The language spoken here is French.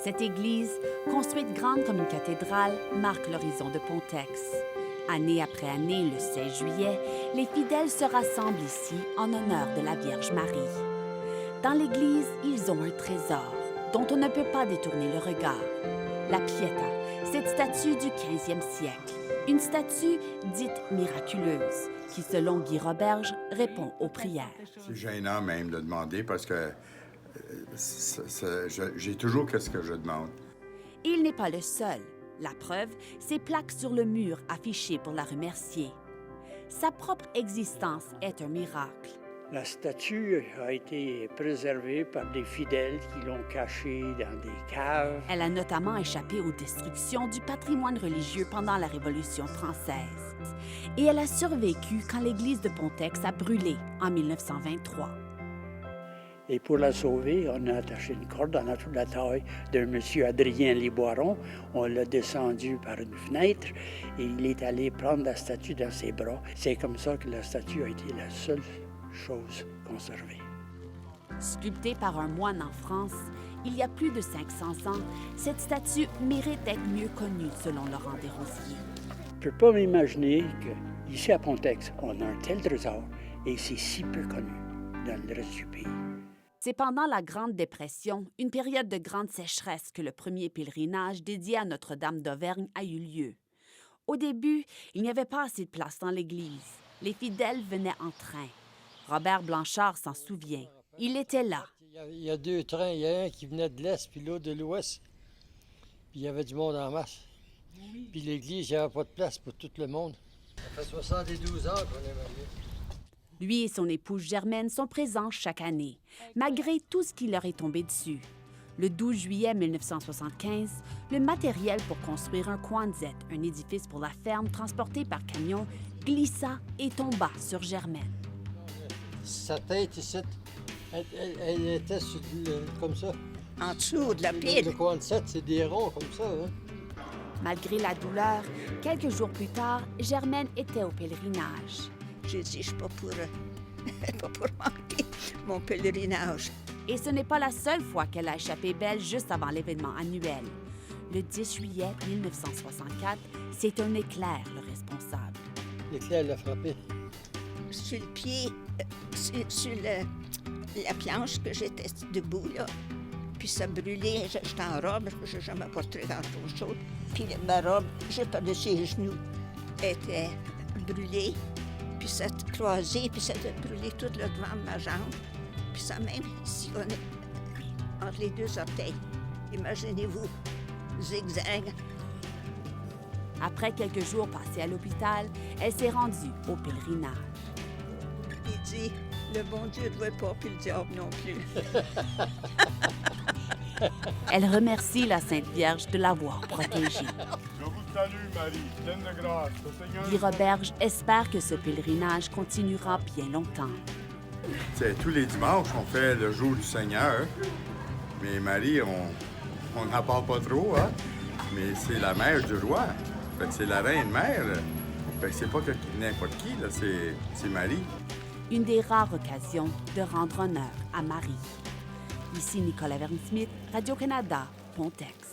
Cette église, construite grande comme une cathédrale, marque l'horizon de Pontex. Année après année, le 16 juillet, les fidèles se rassemblent ici en honneur de la Vierge Marie. Dans l'église, ils ont un trésor dont on ne peut pas détourner le regard. La Pietà, cette statue du 15e siècle. Une statue dite miraculeuse qui, selon Guy Roberge, répond aux prières. C'est gênant même de demander parce que j'ai toujours qu'est-ce que je demande. Et il n'est pas le seul. La preuve, ces plaques sur le mur affichées pour la remercier. Sa propre existence est un miracle. La statue a été préservée par des fidèles qui l'ont cachée dans des caves. Elle a notamment échappé aux destructions du patrimoine religieux pendant la Révolution française. Et elle a survécu quand l'église de Pontex a brûlé en 1923. Et pour la sauver, on a attaché une corde en dessous de la taille de M. Adrien Liboiron. On l'a descendu par une fenêtre et il est allé prendre la statue dans ses bras. C'est comme ça que la statue a été la seule chose conservée. Sculptée par un moine en France, il y a plus de 500 ans, cette statue mérite d'être mieux connue selon Laurent Desrosiers. Je ne peux pas m'imaginer qu'ici à Pontex, on a un tel trésor et c'est si peu connu dans le reste du pays. C'est pendant la Grande Dépression, une période de grande sécheresse, que le premier pèlerinage dédié à Notre-Dame d'Auvergne a eu lieu. Au début, il n'y avait pas assez de place dans l'église. Les fidèles venaient en train. Robert Blanchard s'en souvient. Il était là. Il y a deux trains. Il y a un qui venait de l'Est puis l'autre de l'Ouest. Puis il y avait du monde en masse. Puis l'église, il n'y avait pas de place pour tout le monde. Ça fait 72 ans qu'on est mariés. Lui et son épouse Germaine sont présents chaque année, malgré tout ce qui leur est tombé dessus. Le 12 juillet 1975, le matériel pour construire un Quonset, un édifice pour la ferme transporté par camion, glissa et tomba sur Germaine. Sa tête ici, elle était comme ça. En dessous de la pile. Le Quonset, c'est des ronds comme ça. Hein? Malgré la douleur, quelques jours plus tard, Germaine était au pèlerinage. J'ai dit, je ne suis pas pour manquer mon pèlerinage. Et ce n'est pas la seule fois qu'elle a échappé belle juste avant l'événement annuel. Le 10 juillet 1964, c'est un éclair le responsable. L'éclair l'a frappé. Sur le pied, sur la planche que j'étais debout, là. Puis ça brûlait, j'étais en robe, je n'ai jamais porté grand-chose chaud. Puis ma robe, juste par-dessus les genoux, était brûlée. Puis ça a croisé, puis ça a brûlé tout le devant de ma jambe. Puis ça a même sillonné entre les deux orteils. Imaginez-vous, zigzag. Après quelques jours passés à l'hôpital, elle s'est rendue au pèlerinage. Il dit, le bon Dieu ne veut pas, puis le diable non plus. Elle remercie la Sainte Vierge de l'avoir protégée. Je vous salue, Marie, pleine de grâce. Le Seigneur... Guy Roberge espère que ce pèlerinage continuera bien longtemps. Tous les dimanches, on fait le jour du Seigneur. Mais Marie, on n'en parle pas trop, hein? Mais c'est la mère du roi. Fait que c'est la reine mère. Fait que c'est pas n'importe qui, là. C'est Marie. Une des rares occasions de rendre honneur à Marie. Ici Nicolas Verne-Smith, Radio-Canada, Pontex.